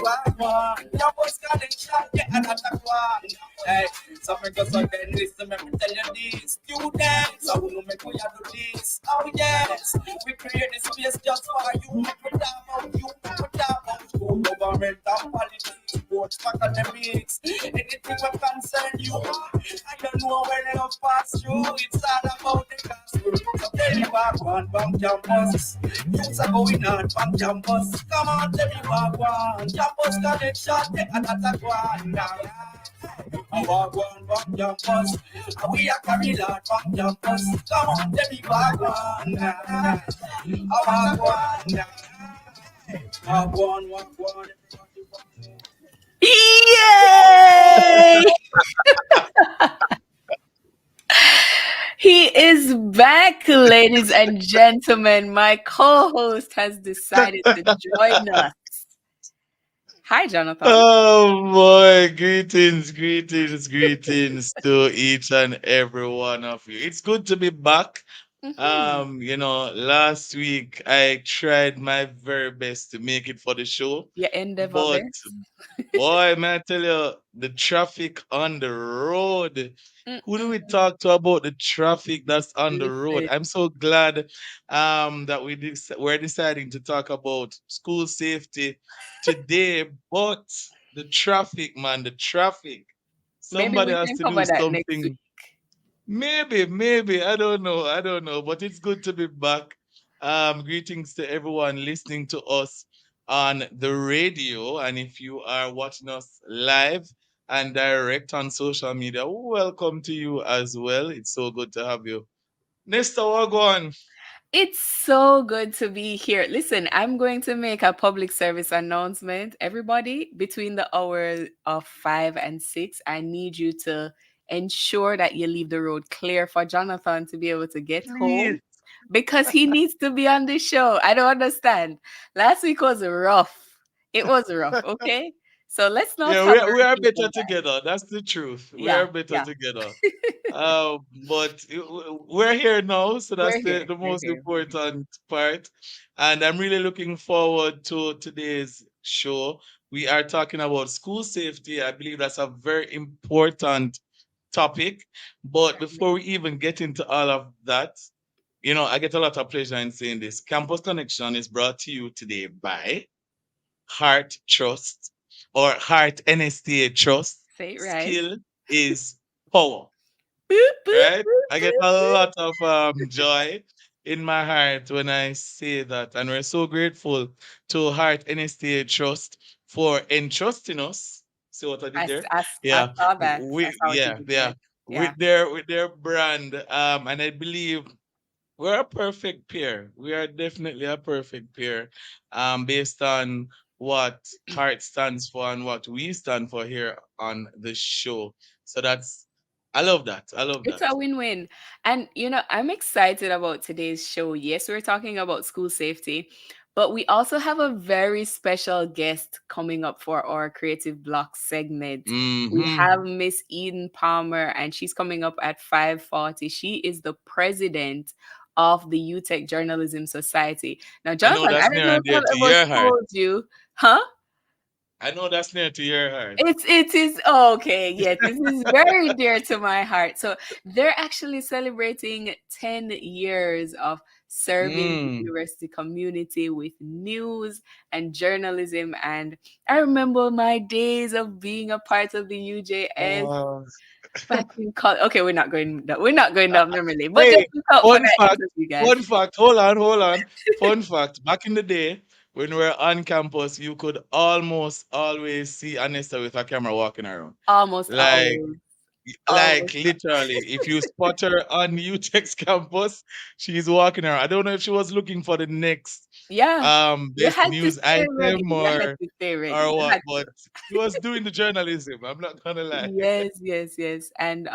wagwan. Campus connection, get another one. Hey, so me go so then listen, me tell you this. Students, I will make we do this. Oh yes, we create this space just for you. Make we talk about you, make we talk about school, government, and politics, sports, academics, anything that concern you. I don't know where love pass through. It's all about the classroom. So tell me what one from campus. Things are going on from campus. Come on, tell me what one. Campus connection, take another one. Now, I walk one from campus. We are carrying on from campus. Come on, tell me what one. I walk one. Walk one. Yay! He is back, ladies and gentlemen. My co-host has decided to join us. Hi, Jonathan. Oh boy, greetings to each and every one of you. It's good to be back. Last week I tried my very best to make it for the show, Your endeavor but best. boy, man, I tell you, the traffic on the road. Who do we Mm-mm. talk to about the traffic that's on the road? Listen, I'm so glad that we're deciding to talk about school safety today, but the traffic, man, the traffic. maybe Somebody we has can to do cover that next week. something. Maybe, I don't know, but it's good to be back. Greetings to everyone listening to us on the radio, and if you are watching us live and direct on social media, welcome to you as well. It's so good to have you. Nesta Wagwan. It's so good to be here. Listen, I'm going to make a public service announcement. Everybody, between the hours of 5 and 6, I need you to ensure that you leave the road clear for Jonathan to be able to get Please. home because he needs to be on the show. I don't understand. Last week was rough. It was rough, okay? So let's not Yeah, have we our are people better back. together. That's the truth. We Yeah, are better yeah. together. But we're here now, so that's We're here. the We're most here. important part. And I'm really looking forward to today's show. We are talking about school safety. I believe that's a very important topic. But before we even get into all of that, I get a lot of pleasure in saying this. Campus Connection is brought to you today by Heart Trust or Heart NSTA Trust. Say it right. Skill is power, Boop, boop, right? boop, I get boop, a boop. lot of joy in my heart when I say that. And we're so grateful to Heart NSTA Trust for entrusting us. See what I did there? I Yeah. saw that. I saw what you did Yeah. there. Yeah. With their brand. And I believe we're a perfect pair. We are definitely a perfect pair. Based on what Heart stands for and what we stand for here on the show. So that's I love that. I love It's that. a win-win. And I'm excited about today's show. Yes, we're talking about school safety, but we also have a very special guest coming up for our creative block segment. We Mm-hmm. have Miss Eden Palmer, and she's coming up at 5:40. She is the president of the UTech Journalism Society. Now, I know Jonathan, I that's don't near know and if dear to I've ever your heart. told you, huh? I know that's near to your heart. It is okay. Yes, this is very dear to my heart. So they're actually celebrating 10 years of serving the Mm. university community with news and journalism. And I remember my days of being a part of the UJS Uh, back in college. Okay, we're not going down memory lane, but just hey, look out for fun that fact. interview, guys. Fun fact. Hold on. Fun fact. Back in the day, when we were on campus, you could almost always see Anessa with a camera walking around. Almost Like always. Like Almost. literally, if you spot her on UTEX campus, she's walking around. I don't know if she was looking for the next Yeah. You best had to news stay ready. item You had to stay ready. or You what, had to. but she was doing the journalism. I'm not gonna lie. Yes, yes, yes. And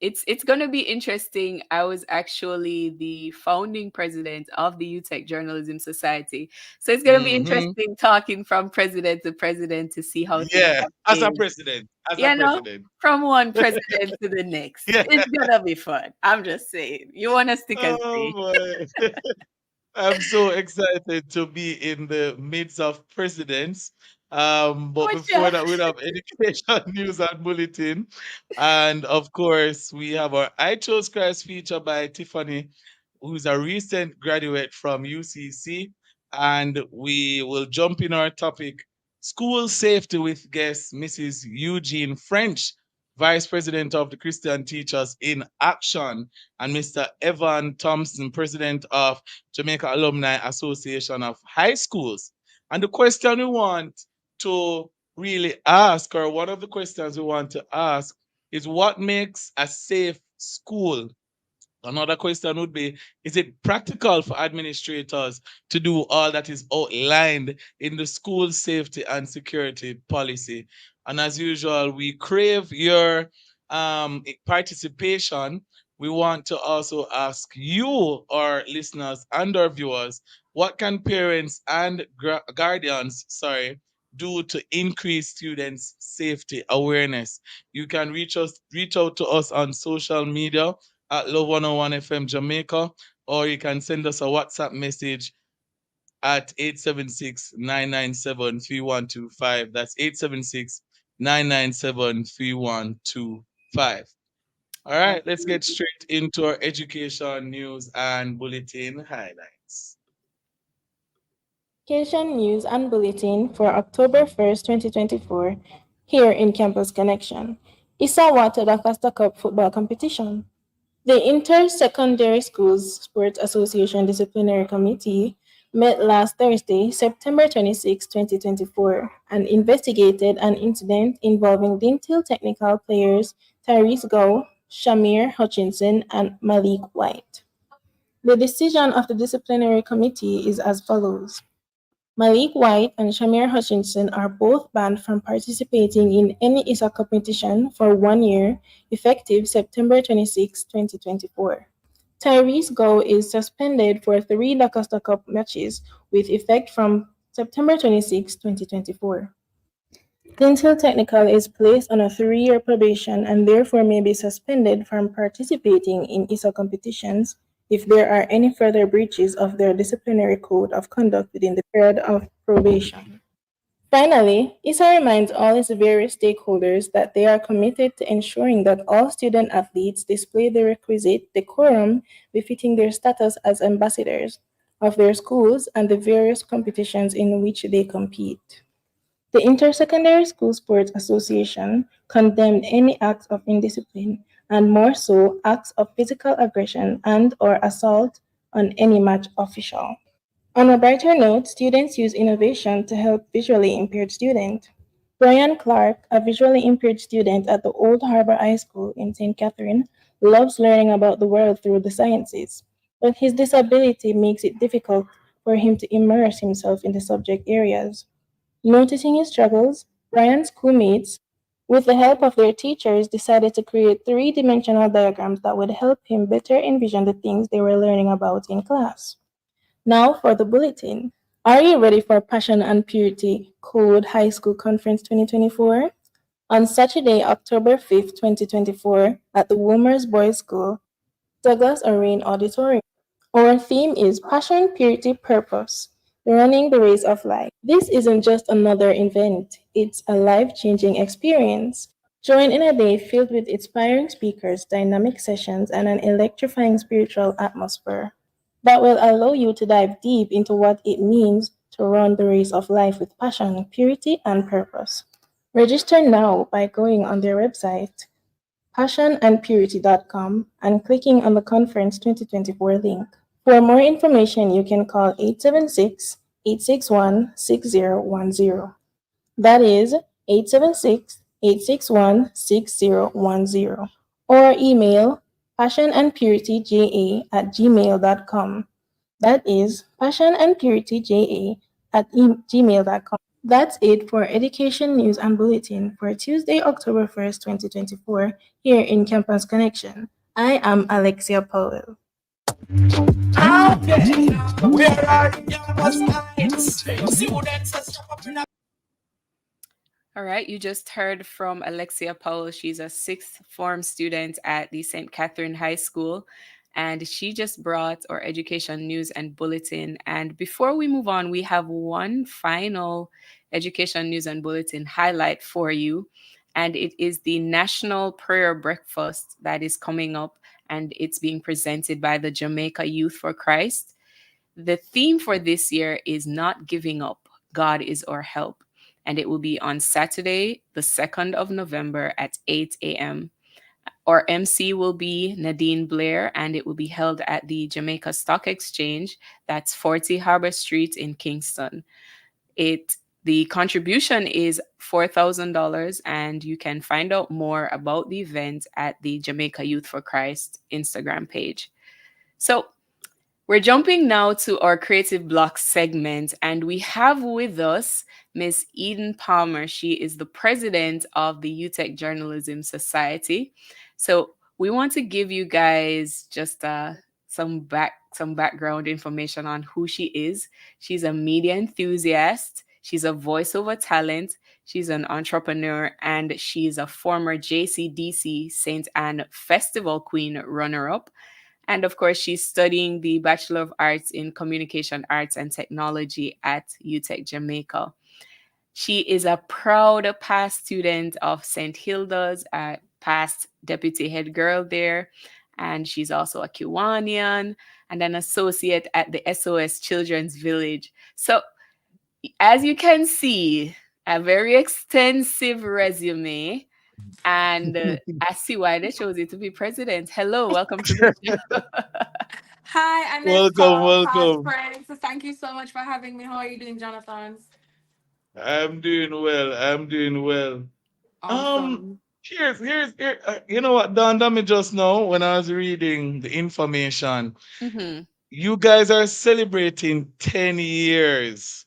it's gonna be interesting. I was actually the founding president of the UTech Journalism Society. So it's gonna be Hmm. interesting talking from president to president to see how things Yeah, have as a changed. president, as a You know, president. from one president to the next. Yeah. It's gonna be fun. I'm just saying. You wanna stick and Oh see. boy. I'm so excited to be in the midst of presidents. But before that, we'll have education news and bulletin. And of course, we have our I Chose Christ feature by Tiffany, who's a recent graduate from UCC. And we will jump in our topic, school safety, with guest Mrs. Eugene French, Vice President of the Christian Teachers in Action, and Mr. Evan Thompson, President of Jamaica Alumni Association of High Schools. And the question we want to really ask, or one of the questions we want to ask, is what makes a safe school? Another question would be, is it practical for administrators to do all that is outlined in the school safety and security policy? And as usual, we crave your participation. We want to also ask you, our listeners and our viewers, what can parents and guardians, sorry, do to increase students' safety awareness? You can reach out to us on social media at Love 101 FM Jamaica, or you can send us a WhatsApp message at 876-997-3125. That's 876-997-3125. All right, let's get straight into our education news and bulletin highlights. Education news and bulletin for October 1st, 2024, here in Campus Connection. Isawata Costa Cup football competition. The Inter-Secondary Schools Sports Association Disciplinary Committee met last Thursday, September 26, 2024, and investigated an incident involving Lintel Technical players Tyrese Gow, Shamir Hutchinson, and Malik White. The decision of the disciplinary committee is as follows. Malik White and Shamir Hutchinson are both banned from participating in any ISA competition for 1 year, effective September 26, 2024. Tyrese Gow is suspended for 3 Da Costa Cup matches with effect from September 26, 2024. Lintel Technical is placed on a 3 year probation and therefore may be suspended from participating in ISA competitions if there are any further breaches of their disciplinary code of conduct within the period of probation. Finally, ISA reminds all its various stakeholders that they are committed to ensuring that all student athletes display the requisite decorum befitting their status as ambassadors of their schools and the various competitions in which they compete. The Intersecondary School Sports Association condemned any acts of indiscipline, and more so, acts of physical aggression and or assault on any match official. On a brighter note, students use innovation to help visually impaired students. Brian Clark, a visually impaired student at the Old Harbor High School in St. Catherine, loves learning about the world through the sciences, but his disability makes it difficult for him to immerse himself in the subject areas. Noticing his struggles, Brian's schoolmates, with the help of their teachers, decided to create 3 dimensional diagrams that would help him better envision the things they were learning about in class. Now for the bulletin. Are you ready for Passion and Purity Code High School Conference 2024? On Saturday, October 5th, 2024, at the Woomers Boys School, Douglas Orain Auditorium. Our theme is Passion, Purity, Purpose, running the race of life. This isn't just another event, it's a life changing experience. Join in a day filled with inspiring speakers, dynamic sessions, and an electrifying spiritual atmosphere that will allow you to dive deep into what it means to run the race of life with passion, purity, and purpose. Register now by going on their website, passionandpurity.com, and clicking on the Conference 2024 link. For more information, you can call 876-861-6010. That is 876-861-6010. Or email passionandpurityja@gmail.com. That is passionandpurityja@gmail.com. That's it for Education News and Bulletin for Tuesday, October 1st, 2024, here in Campus Connection. I am Alexia Powell. Okay, where are the campus lights? Students are stuck up in a All right, you just heard from Alexia Powell. She's a sixth form student at the St. Catherine High School, and she just brought our education news and bulletin. And before we move on, we have one final education news and bulletin highlight for you. And it is the National Prayer Breakfast that is coming up, and it's being presented by the Jamaica Youth for Christ. The theme for this year is Not Giving Up, God is Our Help. And it will be on Saturday, the 2nd of November at 8 a.m. Our MC will be Nadine Blair, and it will be held at the Jamaica Stock Exchange. That's 40 Harbor Street in Kingston. The contribution is $4,000, and you can find out more about the event at the Jamaica Youth for Christ Instagram page. So we're jumping now to our creative block segment, and we have with us Miss Eden Palmer. She is the president of the UTech Journalism Society. So we want to give you guys just some background information on who she is. She's a media enthusiast. She's a voiceover talent. She's an entrepreneur, and she's a former JCDC St. Anne Festival Queen runner-up. And of course, she's studying the Bachelor of Arts in Communication Arts and Technology at UTech Jamaica. She is a proud past student of St. Hilda's, a past deputy head girl there. And she's also a Kiwanian and an associate at the SOS Children's Village. So, as you can see, a very extensive resume. And I see why they chose you to be president. Hello, welcome to the show. Hi, Anessa. Welcome, Past welcome. friends. Thank you so much for having me. How are you doing, Jonathan? I'm doing well. I'm doing well. Um, Awesome. you know what dawned on me just now when I was reading the information. Mhm. You guys are celebrating 10 years.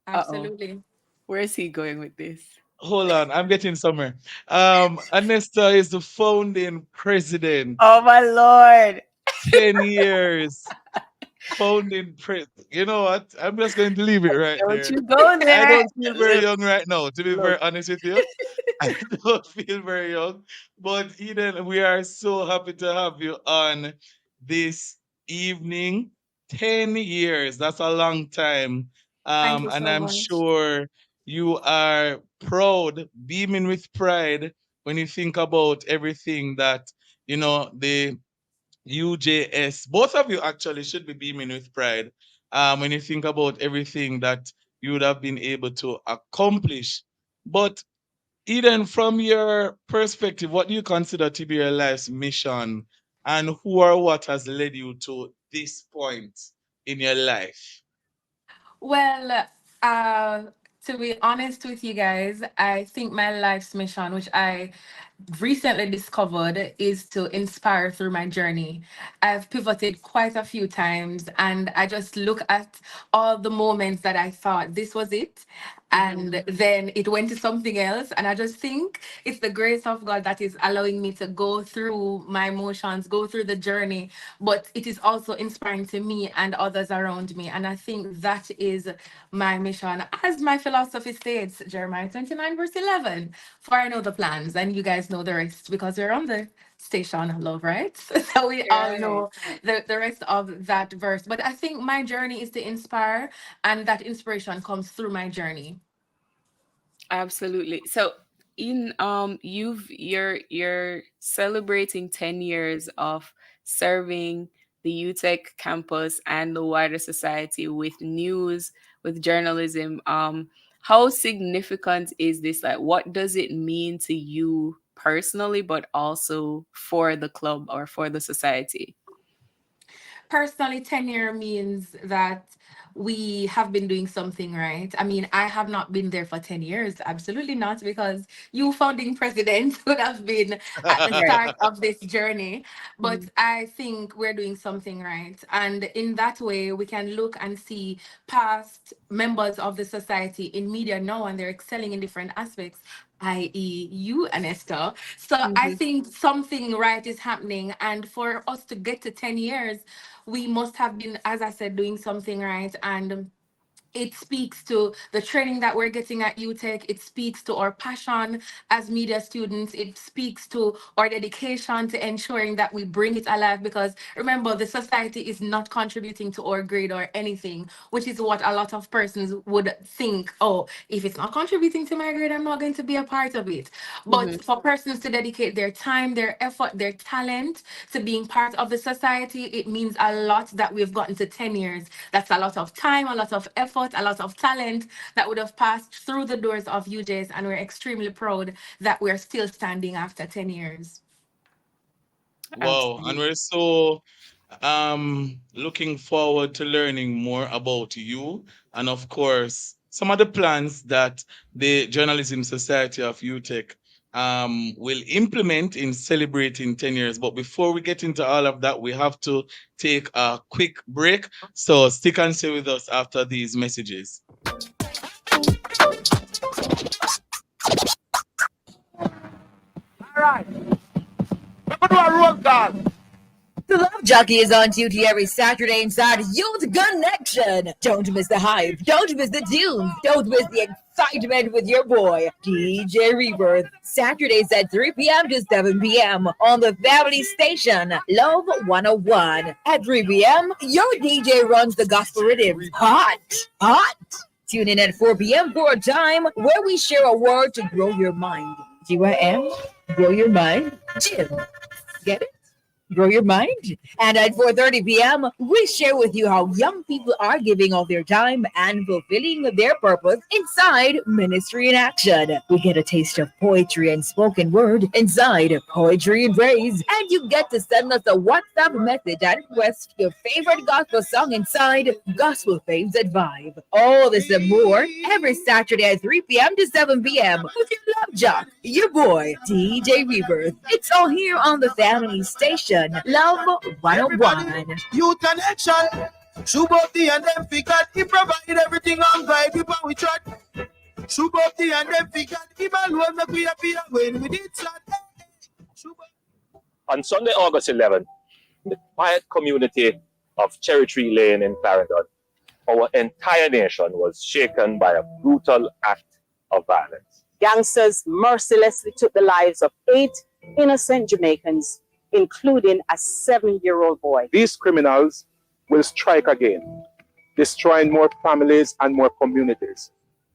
Uh-oh. Absolutely. Where is he going with this? Hold on, I'm getting somewhere. Anesta is the founding president. Oh my Lord. 10 years. Founding president. You know what? I'm just going to leave it right Don't there. you go I there. don't feel very Look, young right now, to be very look. honest with you. I don't feel very young. But Eden, we are so happy to have you on this evening. 10 years, that's a long time. Thank you And so I'm much. sure you are proud, beaming with pride when you think about everything that, the UJS, both of you actually should be beaming with pride when you think about everything that you would have been able to accomplish. But Eden, from your perspective, what do you consider to be your life's mission, and who or what has led you to this point in your life? Well, uh, to be honest with you guys, I think my life's mission, which I recently discovered, is to inspire through my journey. I've pivoted quite a few times, and I just look at all the moments that I thought this was it. Mhm. And then it went to something else. And I just think it's the grace of God that is allowing me to go through my emotions, go through the journey. But it is also inspiring to me and others around me. And I think that is my mission. As my philosophy states, Jeremiah 29, verse 11, for I know the plans, and you guys know the rest because we're on the station, love, right? So we all Right. know the rest of that verse. But I think my journey is to inspire, and that inspiration comes through my journey. Absolutely. So in you're celebrating 10 years of serving the UTech campus and the wider society with news, with journalism. How significant is this? Like, what does it mean to you personally, but also for the club or for the society? Personally, tenure means that we have been doing something right. I mean, I have not been there for 10 years. Absolutely not, because you, founding president, would have been at the Right. start of this journey. But Mhm. I think we're doing something right. And in that way, we can look and see past members of the society in media now, and they're excelling in different aspects, i.e., you and Esther. So I Mhm. think something right is happening. And for us to get to 10 years, we must have been, as I said, doing something right. And It speaks to the training that we're getting at UTech. It speaks to our passion as media students. It speaks to our dedication to ensuring that we bring it alive, because remember, the society is not contributing to our grade or anything, which is what a lot of persons would think. Oh, if it's not contributing to my grade, I'm not going to be a part of it. But for persons to dedicate their time, their effort, their talent to being part of the society, it means a lot that we've gotten to 10 years. That's a lot of time, a lot of effort, a lot of talent that would have passed through the doors of UJs, and we're extremely proud that we're still standing after 10 years. Wow, and we're so looking forward to learning more about you, and of course some of the plans that the Journalism Society of UTech will implement in celebrating 10 years. But before we get into all of that, we have to take a quick break. So stick and stay with us after these messages. All right. We're going to do a roll call. The Love Jockey is on duty every Saturday inside Youth Connection. Don't miss the hype. Don't miss the tunes. Don't miss the excitement with your boy, DJ Rebirth. Saturdays at 3 p.m. to 7 p.m. on the family station, Love 101. At 3 p.m., your DJ runs the gospel rhythms. Hot. Tune in at 4 p.m. for a time where we share a word to grow your mind. GYM, grow your mind. Jim, get it? Grow your mind. And at 4:30 p.m., we share with you how young people are giving all their time and fulfilling their purpose inside Ministry in Action. We get a taste of poetry and spoken word inside Poetry and Praise. And you get to send us a WhatsApp message and request your favorite gospel song inside Gospel Faves at Vibe. All this and more every Saturday at 3 p.m. to 7 p.m. with your love jock, your boy, DJ Rebirth. It's all here on the family station. Love 101. Youth Connection. Shuboti and them figured he provide everything on vibe before we try. Shuboti and them figured he alone make we appear when we did start. On Sunday, August 11th, in the quiet community of Cherry Tree Lane in Clarendon, our entire nation was shaken by a brutal act of violence. Gangsters mercilessly took the lives of 8 innocent Jamaicans, including a 7-year-old boy. These criminals will strike again, destroying more families and more communities,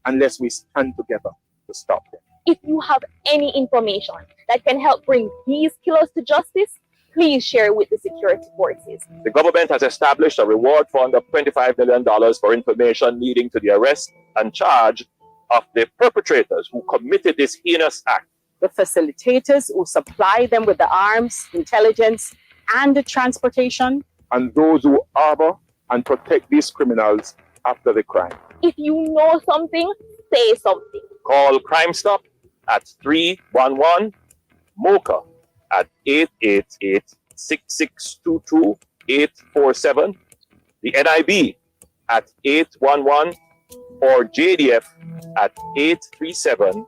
unless we stand together to stop them. If you have any information that can help bring these killers to justice, please share it with the security forces. The government has established a reward fund of $25 million for information leading to the arrest and charge of the perpetrators who committed this heinous act. The facilitators who supply them with the arms, intelligence, and the transportation. And those who harbor and protect these criminals after the crime. If you know something, say something. Call Crime Stop at 311 MOCA at 888-6622-847, the NIB at 811, or JDF at 837-8888.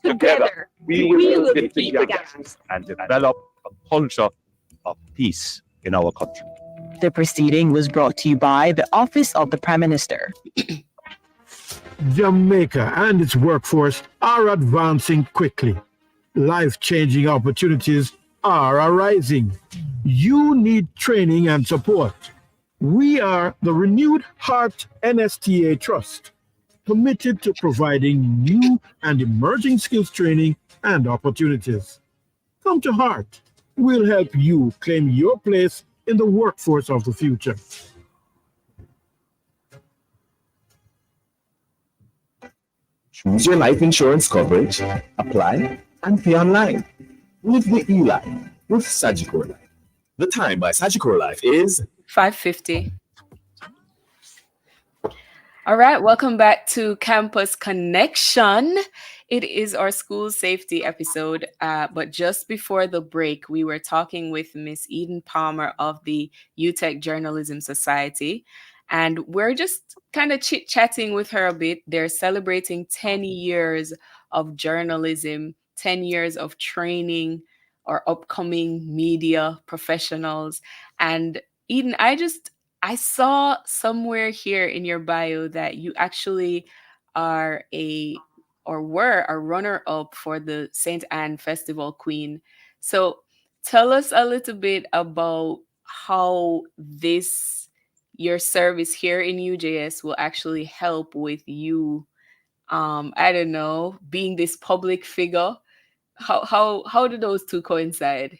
Together, we will defeat the gangs and develop a culture of peace in our country. The proceeding was brought to you by the Office of the Prime Minister. Jamaica and its workforce are advancing quickly. Life-changing opportunities are arising. You need training and support. We are the Renewed Heart NSTA Trust, committed to providing new and emerging skills training and opportunities. Come to Heart. We'll help you claim your place in the workforce of the future. Choose your life insurance coverage, apply, and pay online. With the eLife with Sagicor Life. The time by Sagicor Life is 5:50. All right, welcome back to Campus Connection. It is our school safety episode, but just before the break, we were talking with Miss Eden Palmer of the UTech Journalism Society, and we're just kind of chit-chatting with her a bit. They're celebrating 10 years of journalism, 10 years of training our upcoming media professionals. And Eden, I just I saw somewhere here in your bio that you actually are or were a runner up for the St. Anne Festival Queen. So tell us a little bit about how your service here in UJS will actually help with you, I don't know, being this public figure. How do those two coincide?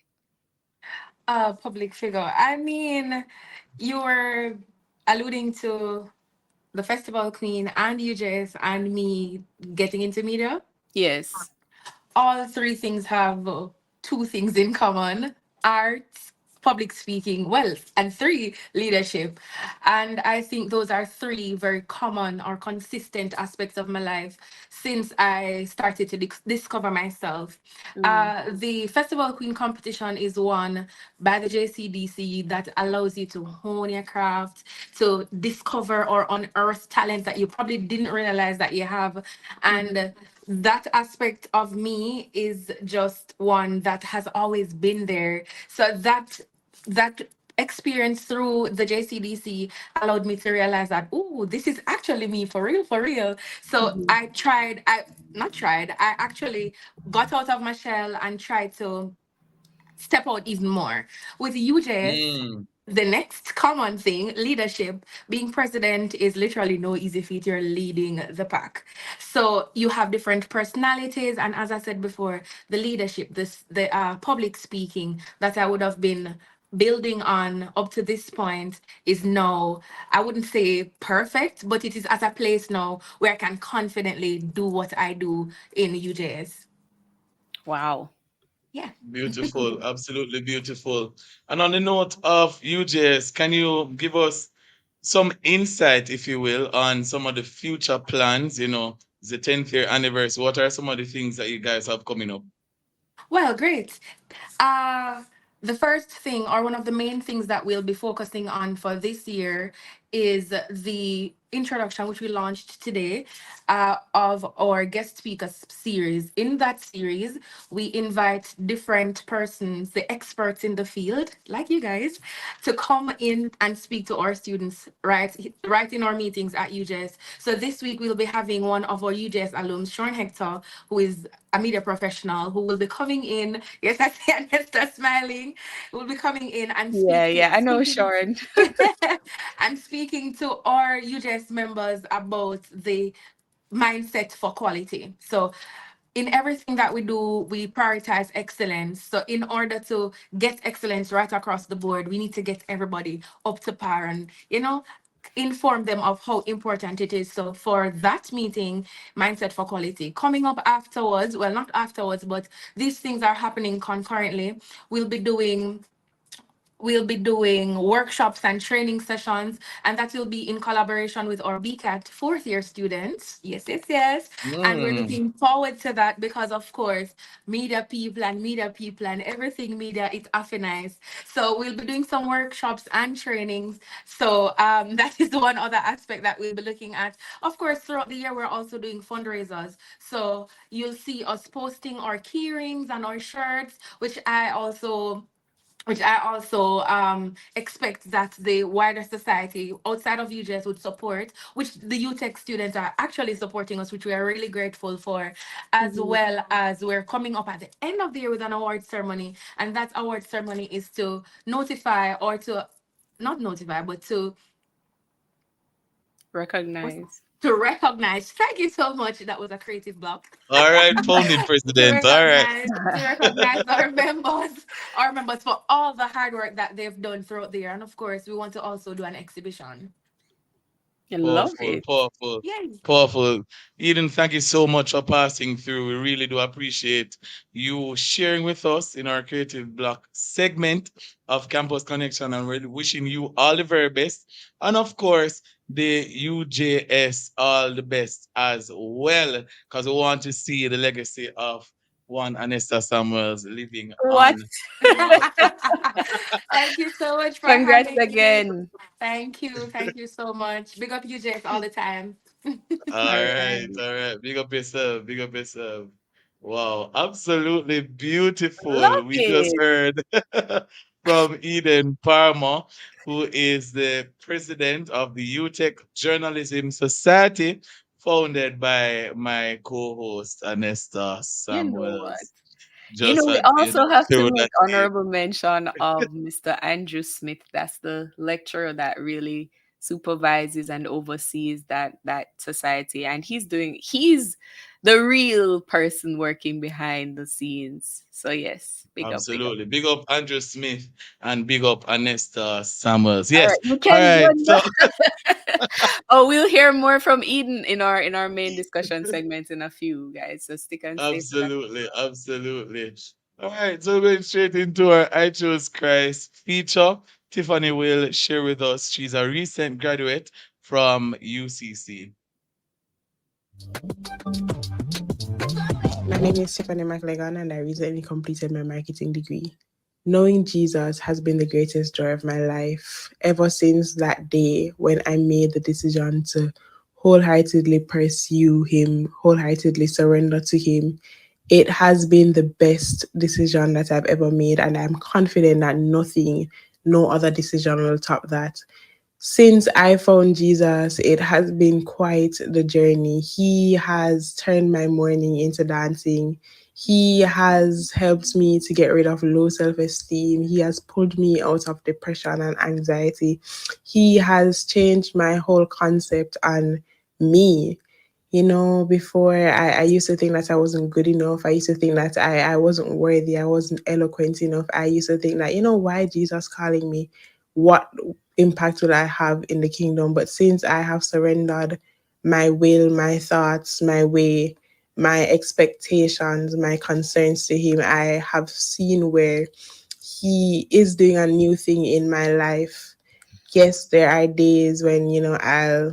Public figure. I mean, you were alluding to the Festival Queen and UJS and me getting into media. Yes. All three things have two things in common: art, public speaking, wealth, and three, leadership. And I think those are three very common or consistent aspects of my life since I started to discover myself. The Festival Queen competition is one by the JCDC that allows you to hone your craft, to discover or unearth talent that you probably didn't realize that you have. And that aspect of me is just one that has always been there. So that experience through the JCDC allowed me to realize that, oh, this is actually me for real, for real. So I actually got out of my shell and tried to step out even more. With UJS, the next common thing, leadership, being president is literally no easy feat. You're leading the pack. So you have different personalities. And as I said before, the leadership, the public speaking that I would have been building on up to this point is now, I wouldn't say perfect, but it is at a place now where I can confidently do what I do in UJS. Wow. Yeah. Beautiful, absolutely beautiful. And on the note of UJS, can you give us some insight, if you will, on some of the future plans? It's the 10th year anniversary. What are some of the things that you guys have coming up? Well, great. Uh, the first thing, or one of the main things that we'll be focusing on for this year, is the introduction, which we launched today, of our guest speakers series. In that series, we invite different persons, the experts in the field, like you guys, to come in and speak to our students right in our meetings at UJS. So this week, we'll be having one of our UJS alums, Sean Hector, who is a media professional, who will be coming in. Yes, I see Anesta smiling. Will be coming in and Yeah, I know Sharon. I'm speaking to our UJS members about the mindset for quality. So in everything that we do, we prioritize excellence. So in order to get excellence right across the board, we need to get everybody up to par and, inform them of how important it is. So for that meeting, mindset for quality, coming up afterwards, well, not afterwards, but these things are happening concurrently. We'll be doing workshops and training sessions, and that will be in collaboration with our BCAT fourth year students. Yes. And we're looking forward to that because, of course, media people and everything media, it's affinized. So we'll be doing some workshops and trainings. So that is one other aspect that we'll be looking at. Of course, throughout the year, we're also doing fundraisers. So you'll see us posting our key rings and our shirts, which I also expect that the wider society outside of UJS would support, which the UTech students are actually supporting us, which we are really grateful for, as well as we're coming up at the end of the year with an award ceremony. And that award ceremony is to notify, or to not notify, but to recognize. Thank you so much. That was a creative block. All right, founding president. All right. To recognize our members for all the hard work that they've done throughout the year. And of course, we want to also do an exhibition. I love it. Powerful. Yes. Powerful. Eden, thank you so much for passing through. We really do appreciate you sharing with us in our Creative Block segment of Campus Connection, and we're wishing you all the very best. And of course, the UJS all the best as well, because we want to see the legacy of one Anesta Samuels living What? on. Thank you so much for Congrats having me. again. Thank you so much. Big up UJS all the time. All right. Big up yourself. Wow, absolutely beautiful. Love We just it. heard from Eden Parma, who is the president of the UTech Journalism Society, founded by my co-host Anesta You know what? Samuels. You know, Just we want you also know, have to throw make that in. honorable mention of Mr. Andrew Smith. That's the lecturer that really supervises and oversees that society. And he's the real person working behind the scenes. So yes, big up, big up. Absolutely. Big up Andrew Smith and big up Anesta Samuels. All Yes. right, you All can right. join So oh, we'll hear more from Eden in our main discussion segment in a few, guys. So stick and stay for that. absolutely, absolutely. All right, so going straight into our I Chose Christ feature. Tiffany will share with us. She's a recent graduate from UCC. My name is Tiffany McLegan, and I recently completed my marketing degree. Knowing Jesus has been the greatest joy of my life ever since that day when I made the decision to wholeheartedly pursue Him, wholeheartedly surrender to Him. It has been the best decision that I've ever made, and I'm confident that no other decision will top that. Since I found Jesus, it has been quite the journey. He has turned my morning into dancing. He has helped me to get rid of low self esteem. He has pulled me out of depression and anxiety. He has changed my whole concept on me. You know, before I used to think that I wasn't good enough. I used to think that I wasn't worthy. I wasn't eloquent enough. I used to think that, why Jesus calling me? What impact will I have in the kingdom? But since I have surrendered my will, my thoughts, my way, my expectations, my concerns to Him, I have seen where He is doing a new thing in my life. Yes, there are days when, I'll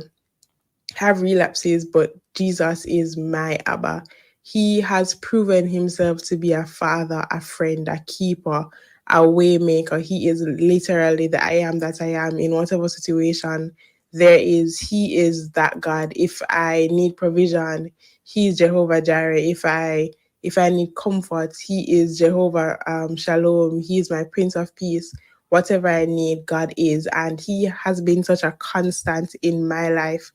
have relapses, but Jesus is my Abba. He has proven himself to be a father, a friend, a keeper, a waymaker. He is literally the I am that I am in whatever situation there is. He is that God. If I need provision, He is Jehovah Jireh. If I need comfort, He is Jehovah Shalom. He is my Prince of Peace. Whatever I need, God is, and He has been such a constant in my life.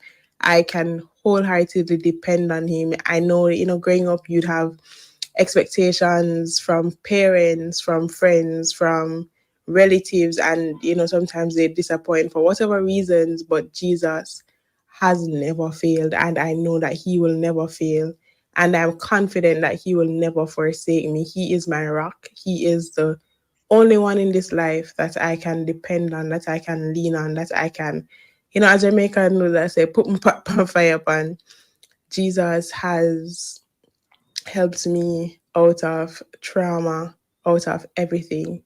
I can wholeheartedly depend on Him. I know, growing up, you'd have expectations from parents, from friends, from relatives, and, sometimes they disappoint for whatever reasons, but Jesus has never failed, and I know that He will never fail. And I'm confident that He will never forsake me. He is my rock. He is the only one in this life that I can depend on, that I can lean on, that I can, as Jamaican know that say, put my pot on fire pan. Jesus has helped me out of trauma, out of everything.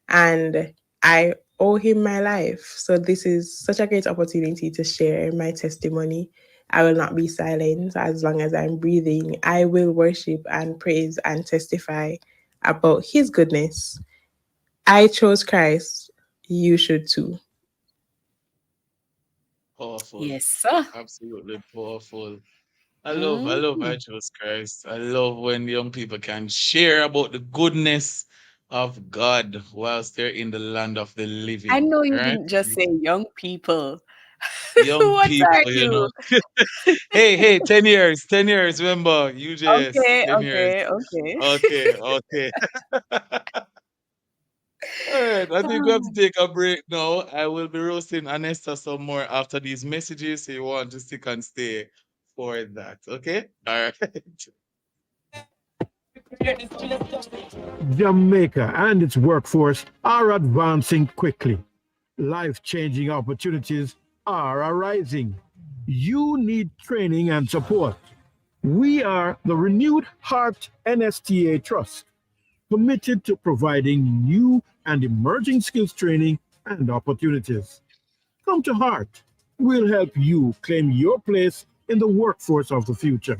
And I owe Him my life. So this is such a great opportunity to share my testimony. I will not be silent as long as I'm breathing. I will worship and praise and testify about His goodness. I chose Christ. You should too. Powerful. Yes, sir. Absolutely powerful. I love I Chose Christ. I love when young people can share about the goodness of God whilst they're in the land of the I living. know you Right? didn't just say young people. Young What are people, you? Hey, 10 years, 10 years, remember, UJS, Okay, 10 years. okay, okay. Okay. All right, I think we have to take a break now. I will be roasting Anesta some more after these messages, so you want to stick and stay for that. Okay? All right. Jamaica and its workforce are advancing quickly. Life-changing opportunities are arising. You need training and support. We are the Renewed Heart NSTA Trust, committed to providing new and emerging skills training and opportunities. Come to Heart. We'll help you claim your place in the workforce of the future.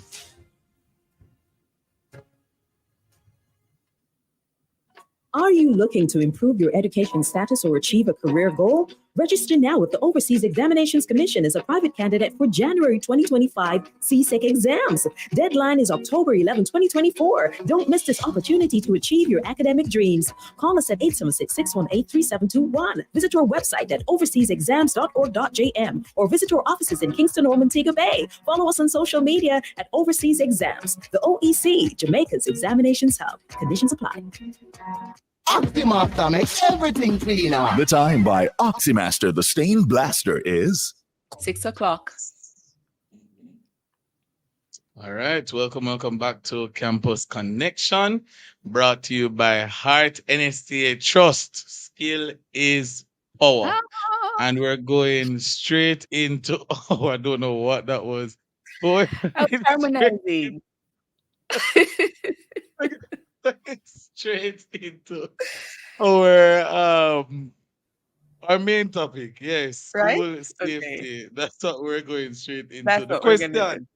Are you looking to improve your education status or achieve a career goal? Register now with the Overseas Examinations Commission as a private candidate for January 2025 CSEC exams. Deadline is October 11, 2024. Don't miss this opportunity to achieve your academic dreams. Call us at 876-618-3721. Visit our website at overseasexams.org.jm or visit our offices in Kingston or Montego Bay. Follow us on social media at Overseas Exams. The OEC, Jamaica's Examinations Hub. Conditions apply. Oximaster makes everything cleaner. The time by Oximaster, the stain blaster, is 6 o'clock. All right, welcome back to Campus Connection, brought to you by Heart NSTA Trust. Skill is power. And we're going straight into, I don't know what that was. Going harmonizing. Straight into our main topic. Yes, right? School safety. Okay. That's what we're going straight into. That's The what we're gonna question.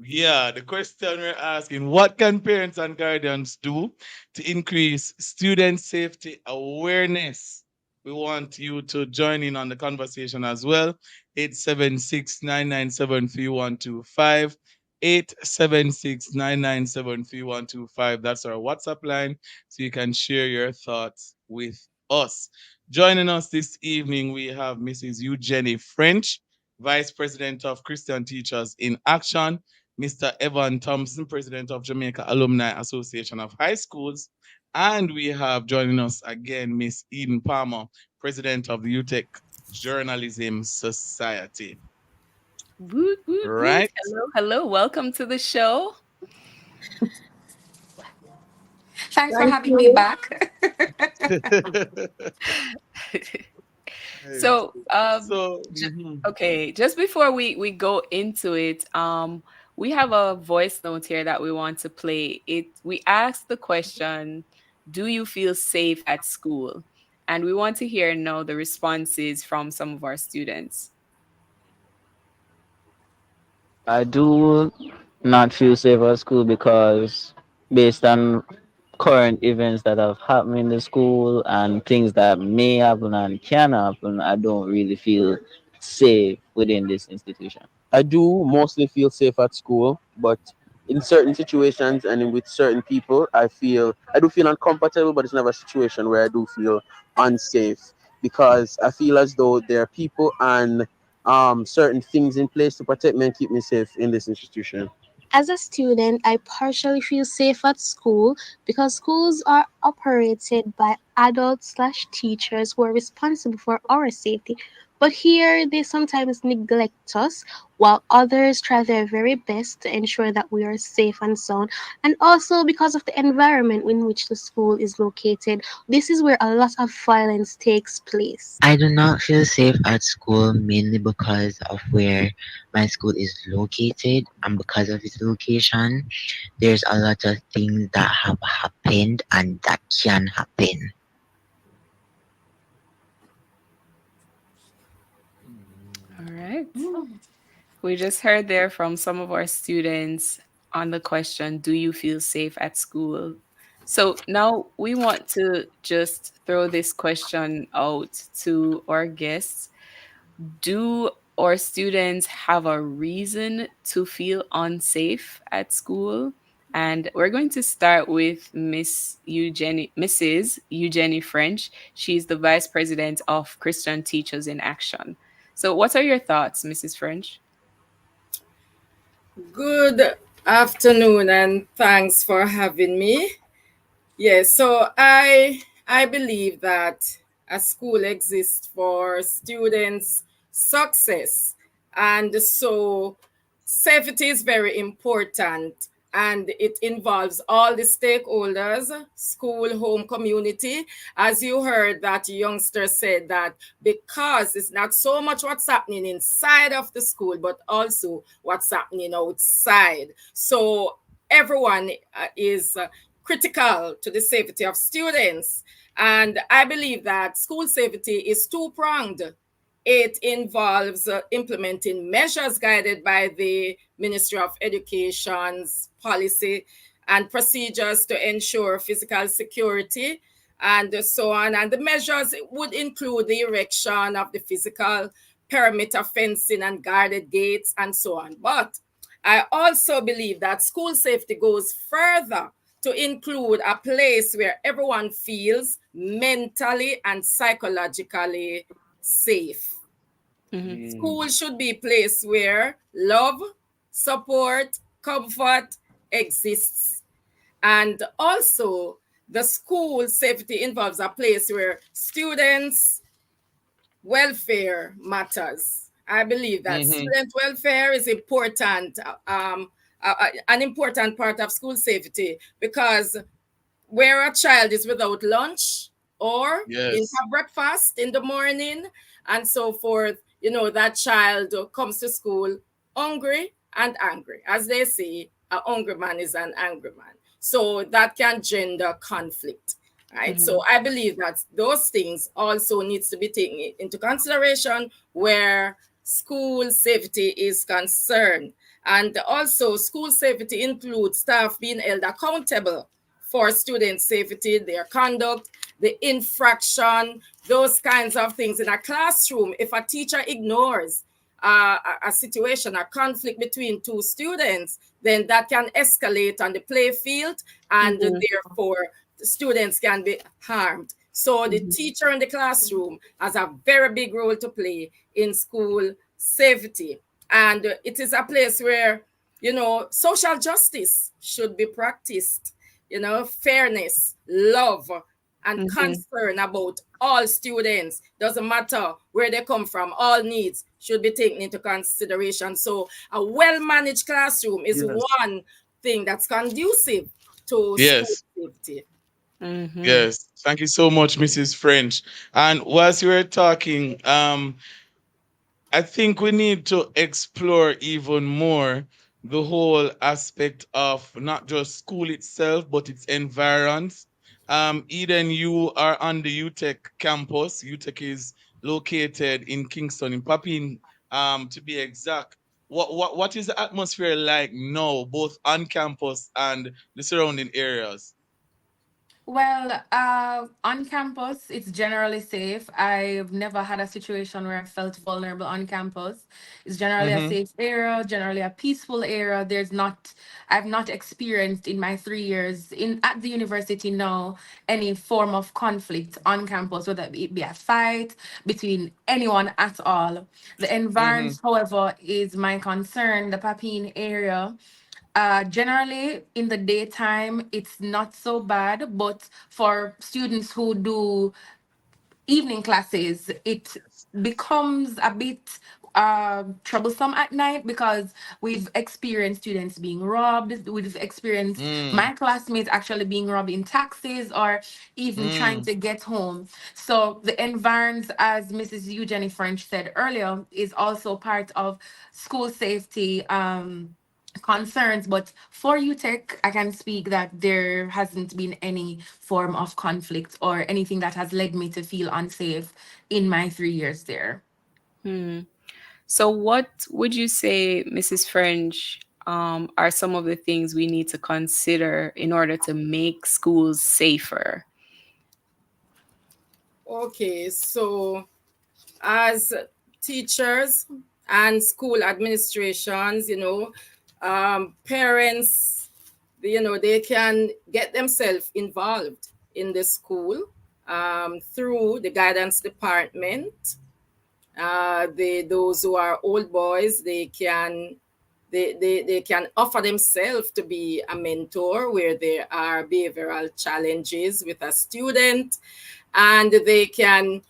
Yeah, the question we're asking: what can parents and guardians do to increase student safety awareness? We want you to join in on the conversation as well. 876-997-3125. 876-997-3125. That's our WhatsApp line, so you can share your thoughts with us. Joining us this evening, we have Mrs. Eugenie French, Vice President of Christian Teachers in Action, Mr. Evan Thompson, President of Jamaica Alumni Association of High Schools, and we have joining us again Miss Eden Palmer, President of the UTEC Journalism Society. Woot, woot, Right. Woot. Hello. Welcome to the show. Thanks for having me back. So, okay, just before we go into it, we have a voice note here that we want to play. We asked the question, do you feel safe at school? And we want to hear now the responses from some of our students. I do not feel safe at school because based on current events that have happened in the school and things that may happen and can happen, I don't really feel safe within this institution. I do mostly feel safe at school, but in certain situations and with certain people, I do feel uncomfortable, but it's never a situation where I do feel unsafe because I feel as though there are people and certain things in place to protect me and keep me safe in this institution. As a student, I partially feel safe at school because schools are operated by adults/teachers who are responsible for our safety. But here, they sometimes neglect us, while others try their very best to ensure that we are safe and sound. And also because of the environment in which the school is located, this is where a lot of violence takes place. I do not feel safe at school mainly because of where my school is located, and because of its location, there's a lot of things that have happened and that can happen. All right. We just heard there from some of our students on the question, do you feel safe at school? So now we want to just throw this question out to our guests. Do our students have a reason to feel unsafe at school? And we're going to start with Mrs. Eugenie French. She's the Vice President of Christian Teachers in Action. So what are your thoughts, Mrs. French? Good afternoon and thanks for having me. Yes, so I believe that a school exists for students' success, and so safety is very important, and it involves all the stakeholders, school, home, community. As you heard that youngster said, that because it's not so much what's happening inside of the school, but also what's happening outside. So everyone is critical to the safety of students. And I believe that school safety is two-pronged. It involves implementing measures guided by the Ministry of Education's policy and procedures to ensure physical security and so on. And the measures would include the erection of the physical perimeter fencing and guarded gates and so on. But I also believe that school safety goes further to include a place where everyone feels mentally and psychologically safe. School should be a place where love, support, comfort exists. And also, the school safety involves a place where students' welfare matters. I believe that student welfare is important, an important part of school safety, because where a child is without lunch or didn't have breakfast in the morning and so forth, that child comes to school hungry and angry. As they say, a hungry man is an angry man. So that can gender conflict, right? So I believe that those things also needs to be taken into consideration where school safety is concerned. And also school safety includes staff being held accountable for student safety, their conduct, the infraction, those kinds of things. In a classroom, if a teacher ignores a situation, a conflict between two students, then that can escalate on the play field, and therefore the students can be harmed. So the teacher in the classroom has a very big role to play in school safety. And it is a place where, social justice should be practiced, fairness, love, and concern about all students. Doesn't matter where they come from, all needs should be taken into consideration. So a well-managed classroom is one thing that's conducive to school safety. Yes, thank you so much, Mrs. French. And whilst you were talking, I think we need to explore even more the whole aspect of not just school itself, but its environs. Eden, you are on the UTech campus. UTech is located in Kingston, in Papine, to be exact. What is the atmosphere like now, both on campus and the surrounding areas? Well, on campus, it's generally safe. I've never had a situation where I felt vulnerable on campus. It's generally a safe area, generally a peaceful area. I've not experienced in my 3 years at the university now any form of conflict on campus, whether it be a fight between anyone at all. The environment, however, is my concern. The Papine area. Generally, in the daytime, it's not so bad, but for students who do evening classes, it becomes a bit troublesome at night, because we've experienced students being robbed. We've experienced my classmates actually being robbed in taxis or even trying to get home. So the environs, as Mrs. Eugenie French said earlier, is also part of school safety concerns. But for UTech, I can speak that there hasn't been any form of conflict or anything that has led me to feel unsafe in my 3 years there. So what would you say, Mrs. French, are some of the things we need to consider in order to make schools safer? Okay, so as teachers and school administrations, parents, they can get themselves involved in the school through the guidance department. Those who are old boys, they can offer themselves to be a mentor where there are behavioral challenges with a student, and they can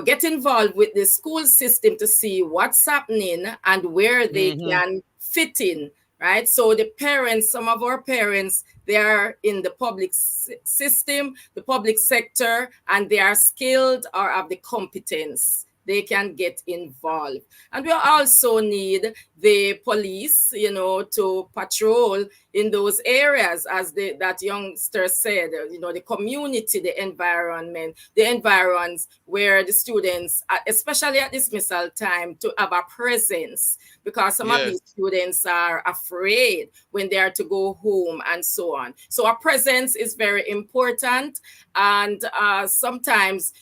get involved with the school system to see what's happening and where they can fit in. Right. So the parents, some of our parents, they are in the public system, the public sector, and they are skilled or have the competence they can get involved. And we also need the police, to patrol in those areas, as that youngster said, the community, the environment, the environs where the students, especially at dismissal time, to have a presence, because some of these students are afraid when they are to go home and so on. So a presence is very important. And sometimes,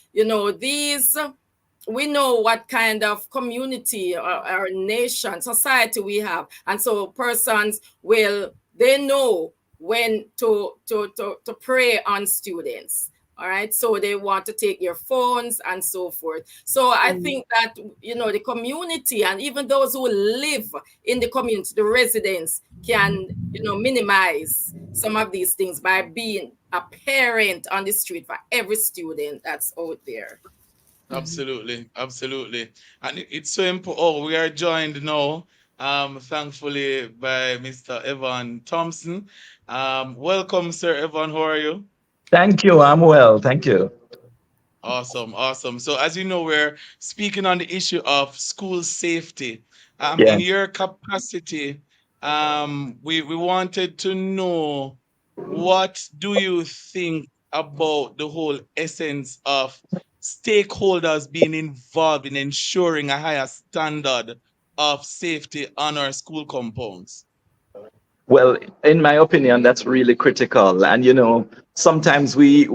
we know what kind of community or nation, society we have. And so persons they know when to prey on students. All right. So they want to take your phones and so forth. So I think that, the community and even those who live in the community, the residents, can, minimize some of these things by being a parent on the street for every student that's out there. Absolutely, absolutely. And it's so important. Oh, we are joined now, thankfully, by Mr. Evan Thompson. Welcome, Sir Evan. How are you? Thank you. I'm well. Thank you. Awesome, awesome. So as you know, we're speaking on the issue of school safety. Yeah. In your capacity, we wanted to know, what do you think about the whole essence of stakeholders being involved in ensuring a higher standard of safety on our school compounds? Well, in my opinion, that's really critical. And sometimes we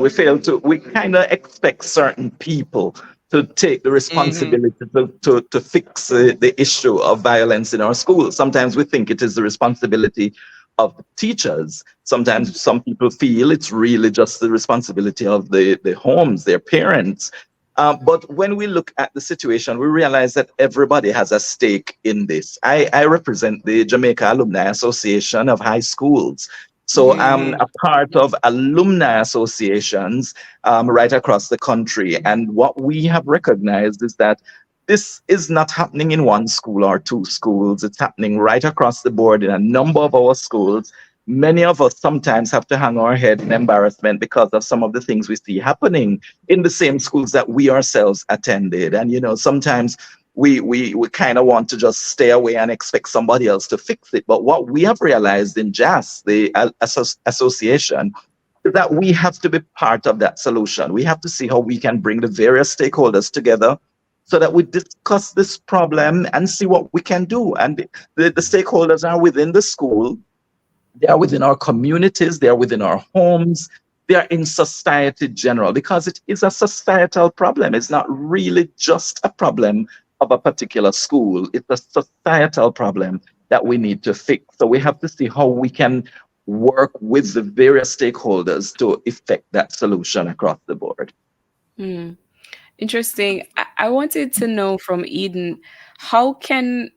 fail to, we kind of expect certain people to take the responsibility to fix the issue of violence in our schools. Sometimes we think it is the responsibility of teachers. Sometimes some people feel it's really just the responsibility of the homes, their parents. But when we look at the situation, we realize that everybody has a stake in this. I represent the Jamaica Alumni Association of High Schools. So I'm a part of alumni associations right across the country. And what we have recognized is that this is not happening in one school or two schools. It's happening right across the board in a number of our schools. Many of us sometimes have to hang our head in embarrassment because of some of the things we see happening in the same schools that we ourselves attended. And, sometimes we kind of want to just stay away and expect somebody else to fix it. But what we have realized in JAS, the association, is that we have to be part of that solution. We have to see how we can bring the various stakeholders together so that we discuss this problem and see what we can do. And the stakeholders are within the school. They are within our communities, they are within our homes, they are in society general, because it is a societal problem. It's not really just a problem of a particular school. It's a societal problem that we need to fix. So we have to see how we can work with the various stakeholders to effect that solution across the board. Interesting. I wanted to know from Eden, how can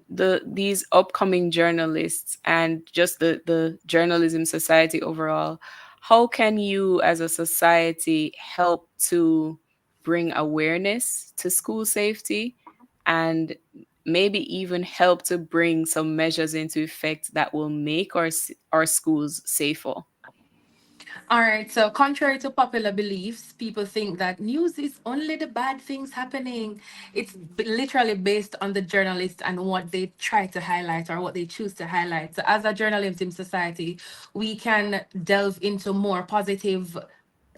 these upcoming journalists and just the journalism society overall, how can you as a society help to bring awareness to school safety and maybe even help to bring some measures into effect that will make our schools safer? All right, so contrary to popular beliefs, people think that news is only the bad things happening. It's literally based on the journalist and what they try to highlight or what they choose to highlight. So as a journalism society, we can delve into more positive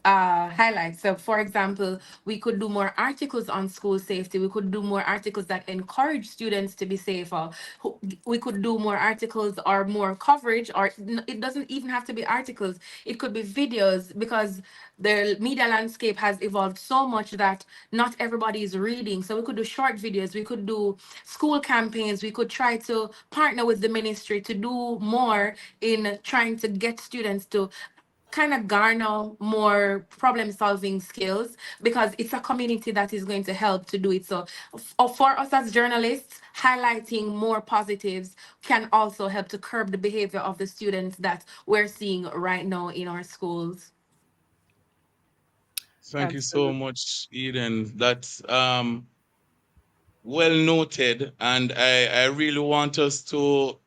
highlights. So for example, we could do more articles on school safety. We could do more articles that encourage students to be safer. We could do more articles or more coverage, or it doesn't even have to be articles. It could be videos, because the media landscape has evolved so much that not everybody is reading. So we could do short videos, we could do school campaigns, we could try to partner with the ministry to do more in trying to get students to kind of garner more problem solving skills, because it's a community that is going to help to do it. So for us as journalists, highlighting more positives can also help to curb the behavior of the students that we're seeing right now in our schools. Thank you so much, Eden. That's well noted. And I really want us to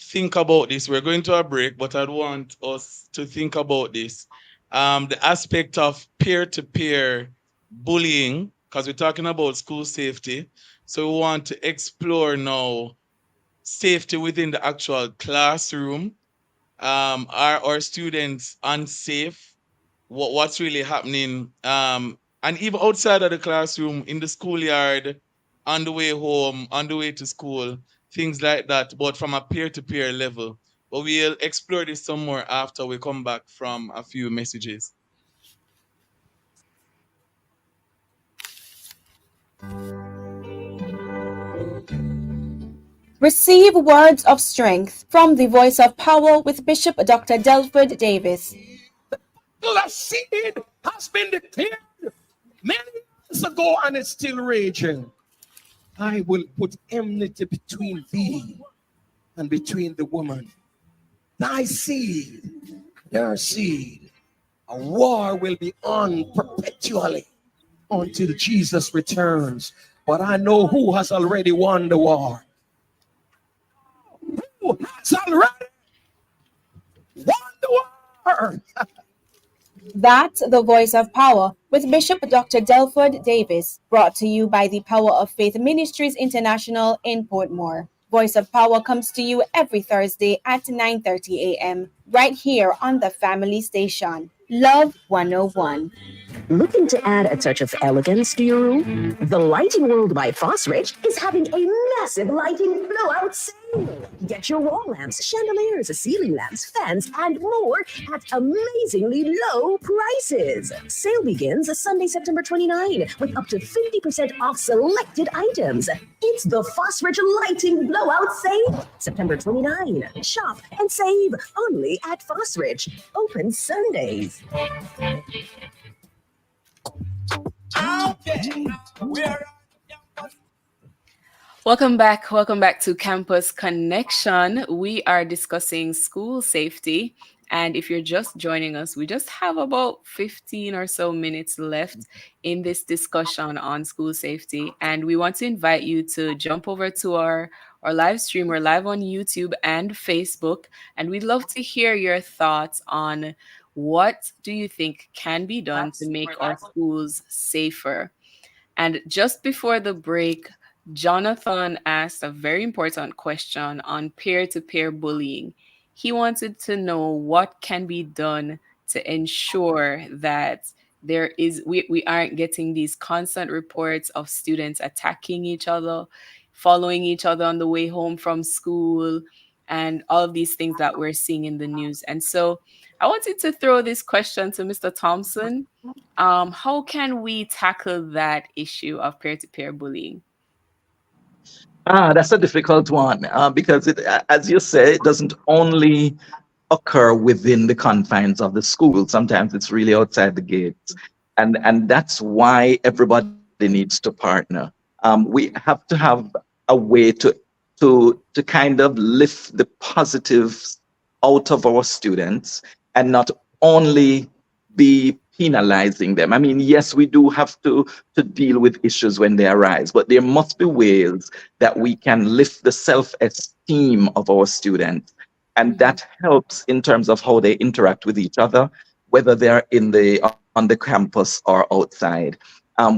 think about this. We're going to a break, but I'd want us to think about this. The aspect of peer-to-peer bullying because we're talking about school safety. So we want to explore now safety within the actual classroom. Are our students unsafe? What's really happening? And even outside of the classroom, in the schoolyard, on the way home, on the way to school, things like that, but from a peer-to-peer level. But we'll explore this some more after we come back from a few messages. Receive words of strength from the Voice of Power with Bishop Dr. Delford Davis. The seed has been declared many years ago and it's still raging. I will put enmity between thee and between the woman. Thy seed, their seed. A war will be on perpetually until Jesus returns. But I know who has already won the war. Who has already won the war? That's the Voice of Power with Bishop Dr. Delford Davis, brought to you by the Power of Faith Ministries International in Portmore. Voice of Power comes to you every Thursday at 9:30 a.m. right here on the Family Station. Love 101. Looking to add a touch of elegance to your room? The Lighting World by Fosrich is having a massive lighting blowout sale. Get your wall lamps, chandeliers, ceiling lamps, fans, and more at amazingly low prices. Sale begins Sunday, September 29, with up to 50% off selected items. It's the Fosrich Lighting Blowout Sale, September 29. Shop and save only at Fosrich. Open Sundays. Welcome back to Campus Connection. We are discussing school safety, and if you're just joining us, we just have about 15 or so minutes left in this discussion on school safety, and we want to invite you to jump over to our live stream. We're live on YouTube and Facebook, and we'd love to hear your thoughts on what do you think can be done to make our schools safer. And just before the break, Jonathan asked a very important question on peer-to-peer bullying. He wanted to know what can be done to ensure that we aren't getting these constant reports of students attacking each other, following each other on the way home from school, and all of these things that we're seeing in the news. And so I wanted to throw this question to Mr. Thompson. How can we tackle that issue of peer-to-peer bullying? That's a difficult one because, as you say, it doesn't only occur within the confines of the school. Sometimes it's really outside the gates. And that's why everybody needs to partner. We have to have a way to kind of lift the positives out of our students and not only be penalizing them. I mean, yes, we do have to deal with issues when they arise, but there must be ways that we can lift the self-esteem of our students. And that helps in terms of how they interact with each other, whether they're on the campus or outside.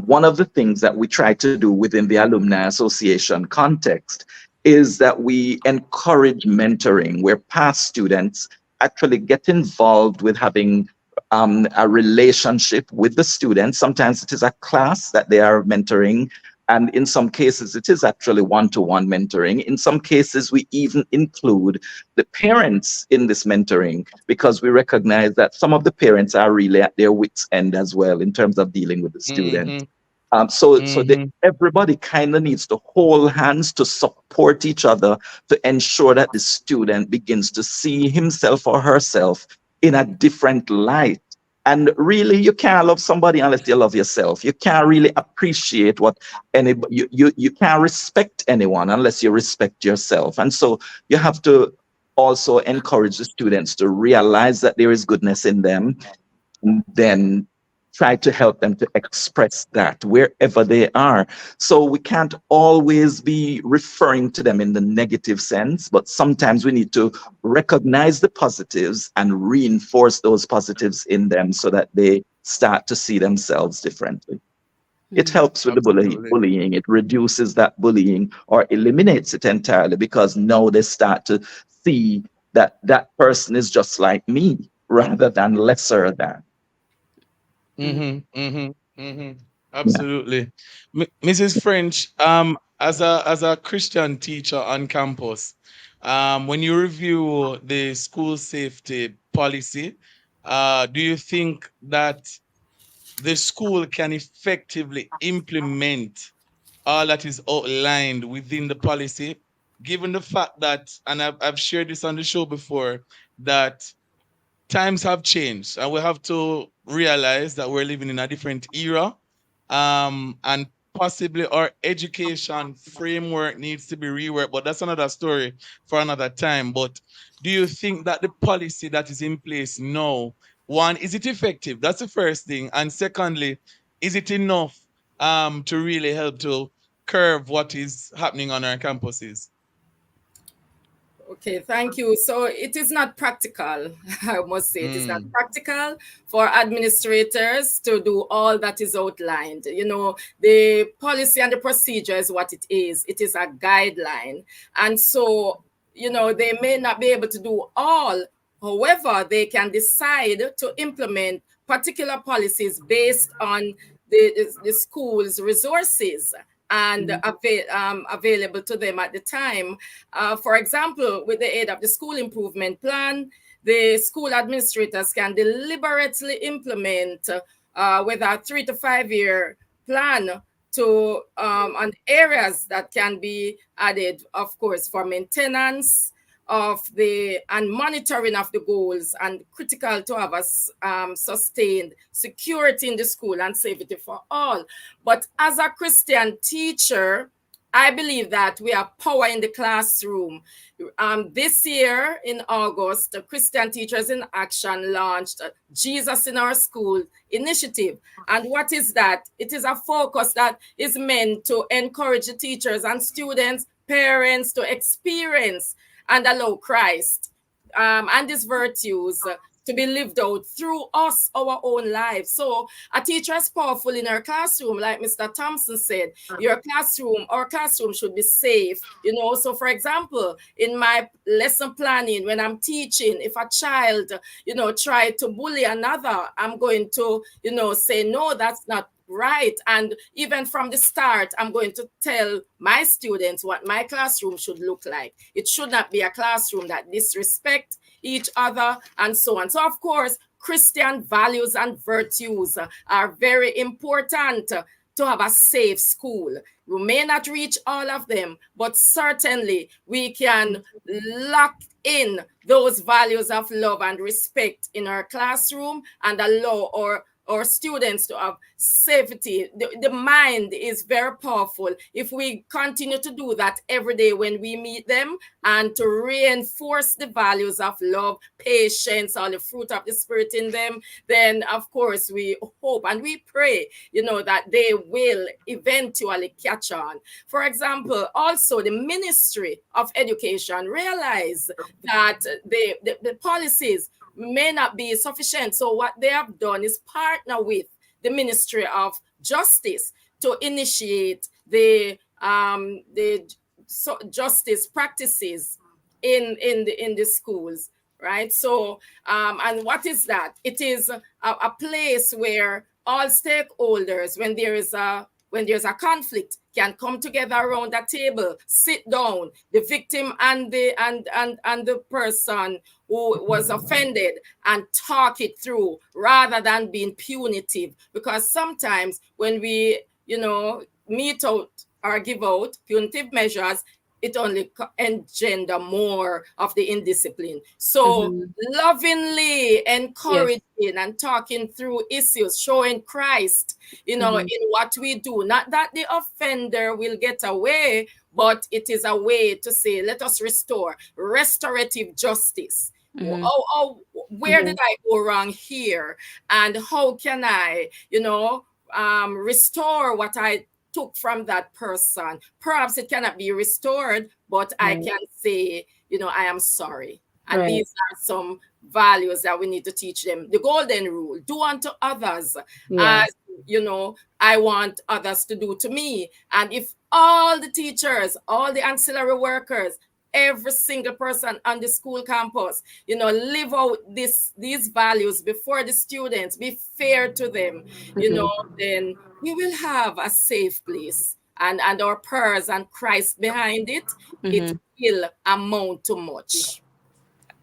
One of the things that we try to do within the Alumni Association context is that we encourage mentoring, where past students actually get involved with having a relationship with the students. Sometimes it is a class that they are mentoring, and in some cases it is actually one-to-one mentoring. In some cases we even include the parents in this mentoring, because we recognize that some of the parents are really at their wits' end as well in terms of dealing with the students. So everybody kind of needs to hold hands to support each other to ensure that the student begins to see himself or herself in a different light. And really, you can't love somebody unless you love yourself. You can't really appreciate you can't respect anyone unless you respect yourself. And so you have to also encourage the students to realize that there is goodness in them, and then try to help them to express that wherever they are. So we can't always be referring to them in the negative sense, but sometimes we need to recognize the positives and reinforce those positives in them so that they start to see themselves differently. It helps with the bullying. It reduces that bullying or eliminates it entirely, because now they start to see that that person is just like me rather than lesser than. Absolutely. Mrs. French, as a Christian teacher on campus, when you review the school safety policy, do you think that the school can effectively implement all that is outlined within the policy, given the fact that, and I've shared this on the show before, that times have changed and we have to realize that we're living in a different era, and possibly our education framework needs to be reworked, but that's another story for another time. But do you think that the policy that is in place now, one, is it effective? That's the first thing. And secondly, is it enough to really help to curb what is happening on our campuses? Okay, thank you. So it is not practical, I must say. It is not practical for administrators to do all that is outlined. You know, the policy and the procedure is what it is. It is a guideline. And so, you know, they may not be able to do all. However, they can decide to implement particular policies based on the school's resources and available to them at the time. For example, with the aid of the school improvement plan, the school administrators can deliberately implement with a 3 to 5 year plan to on areas that can be added, of course, for maintenance of the and monitoring of the goals, and critical to have a sustained security in the school and safety for all. But as a Christian teacher, I believe that we have power in the classroom. This year in August, the Christian Teachers in Action launched Jesus in Our School initiative. And what is that? It is a focus that is meant to encourage the teachers and students, parents to experience and allow Christ and his virtues to be lived out through us, our own lives. So a teacher is powerful in her classroom, like Mr. Thompson said. Our classroom should be safe. You know, so for example, in my lesson planning, when I'm teaching, if a child, you know, try to bully another, I'm going to, you know, say, no, that's not right. And even from the start, I'm going to tell my students what my classroom should look like. It should not be a classroom that disrespects each other and so on. So of course, Christian values and virtues are very important to have a safe school. We may not reach all of them, but certainly we can lock in those values of love and respect in our classroom and allow our students to have safety. The mind is very powerful. If we continue to do that every day when we meet them, and to reinforce the values of love, patience, all the fruit of the Spirit in them, then of course we hope and we pray, you know, that they will eventually catch on. For example, also the Ministry of Education realize that the policies may not be sufficient. So what they have done is partner with the Ministry of Justice to initiate the justice practices in the schools, right? So and what is that? It is a place where all stakeholders, when there's a conflict, can come together around a table, sit down, the victim and the person who was offended, and talk it through rather than being punitive. Because sometimes when we, you know, mete out or give out punitive measures, it only engender more of the indiscipline. So lovingly encouraging and talking through issues, showing Christ, you know, in what we do. Not that the offender will get away, but it is a way to say, let us restore restorative justice. Where did I go wrong here? And how can I, you know, restore what I took from that person? Perhaps it cannot be restored, but I can say, you know, I am sorry. And these are some values that we need to teach them. The golden rule: do unto others as I want others to do to me. And if all the teachers, all the ancillary workers, every single person on the school campus, live out these values before the students, be fair to them, then we will have a safe place. And our prayers and Christ behind it, it will amount to much.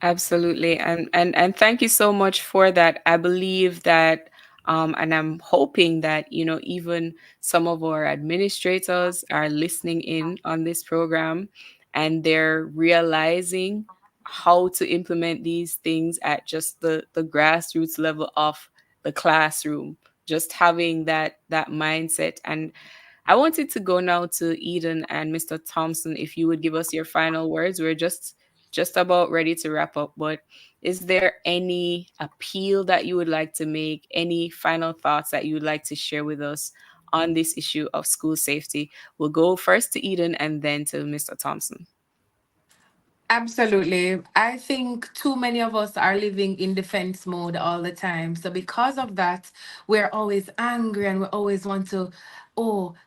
Absolutely. And thank you so much for that. I believe that and I'm hoping that, even some of our administrators are listening in on this program and they're realizing how to implement these things at just the grassroots level of the classroom. Just having that mindset. And I wanted to go now to Eden and Mr. Thompson, if you would give us your final words. We're just about ready to wrap up, but is there any appeal that you would like to make, any final thoughts that you would like to share with us on this issue of school safety? We'll go first to Eden and then to Mr. Thompson. Absolutely. I think too many of us are living in defense mode all the time. So because of that, we're always angry and we always want to,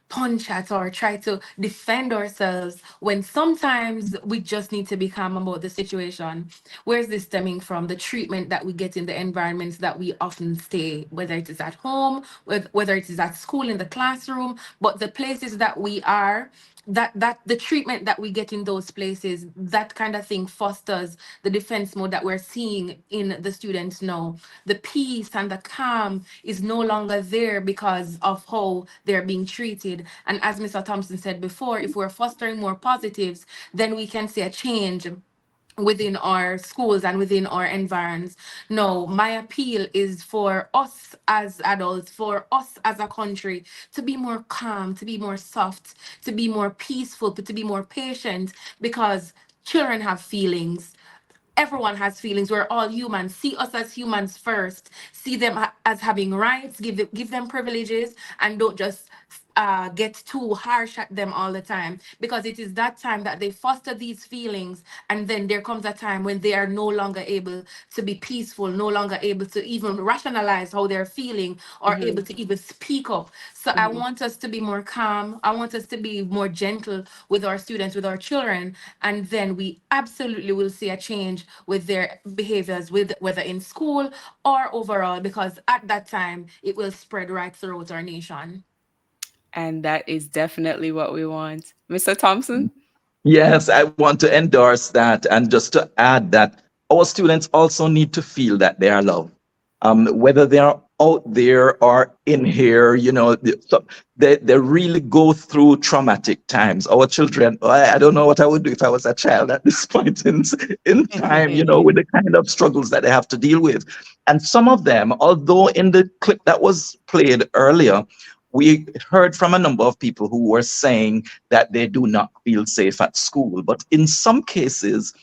punch at or try to defend ourselves when sometimes we just need to be calm about the situation. Where's this stemming from? The treatment that we get in the environments that we often stay, whether it is at home, whether it is at school, in the classroom, but the places that we are, that the treatment that we get in those places, that kind of thing fosters the defense mode that we're seeing in the students now. The peace and the calm is no longer there because of how they're being treated. And as Mr. Thompson said before, if we're fostering more positives, then we can see a change within our schools and within our environs. No, my appeal is for us as adults, for us as a country, to be more calm, to be more soft, to be more peaceful, to be more patient, because children have feelings. Everyone has feelings. We're all human. See us as humans first. See them as having rights. Give them privileges, and don't just get too harsh at them all the time, because it is that time that they foster these feelings, and then there comes a time when they are no longer able to be peaceful, no longer able to even rationalize how they're feeling, or able to even speak up. So I want us to be more calm. I want us to be more gentle with our students, with our children, and then we absolutely will see a change with their behaviors, with whether in school or overall, because at that time it will spread right throughout our nation. And that is definitely what we want. Mr. Thompson? Yes, I want to endorse that. And just to add that our students also need to feel that they are loved. Whether they are out there or in here, they really go through traumatic times. Our children, I don't know what I would do if I was a child at this point in time, with the kind of struggles that they have to deal with. And some of them, although in the clip that was played earlier, we heard from a number of people who were saying that they do not feel safe at school. But in some cases,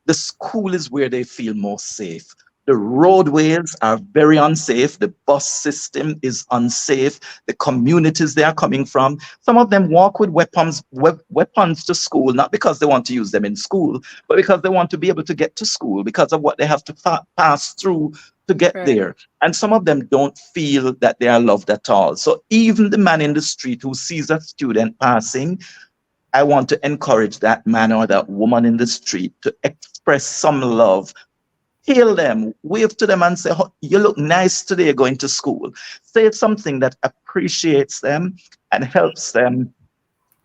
the school is where they feel most safe. The roadways are very unsafe. The bus system is unsafe. The communities they are coming from, some of them walk with weapons to school, not because they want to use them in school, but because they want to be able to get to school because of what they have to pass through to get there. And some of them don't feel that they are loved at all. So even the man in the street who sees a student passing, I want to encourage that man or that woman in the street to express some love. Hail them, wave to them and say, "Oh, you look nice today going to school." Say something that appreciates them and helps them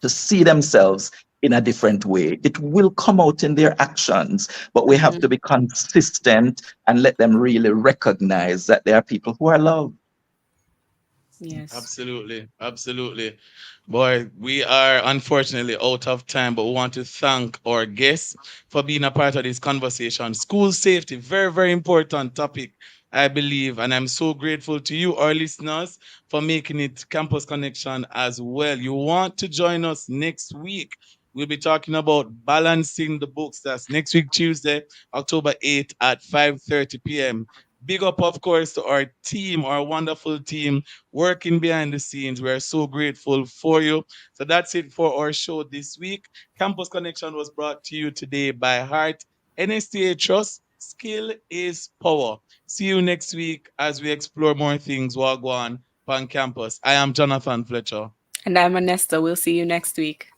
to see themselves in a different way. It will come out in their actions, but we have to be consistent and let them really recognize that there are people who are loved. Yes. Absolutely. Boy, we are unfortunately out of time, but we want to thank our guests for being a part of this conversation. School safety, very, very important topic, I believe. And I'm so grateful to you, our listeners, for making it Campus Connection as well. You want to join us next week. We'll be talking about balancing the books. That's next week, Tuesday, October 8th at 5:30 p.m. Big up, of course, to our team, our wonderful team working behind the scenes. We are so grateful for you. So that's it for our show this week. Campus Connection was brought to you today by Heart NSTA Trust. Skill is power. See you next week as we explore more things. Wagwan. on campus. I am Jonathan Fletcher. And I'm Anesta. We'll see you next week.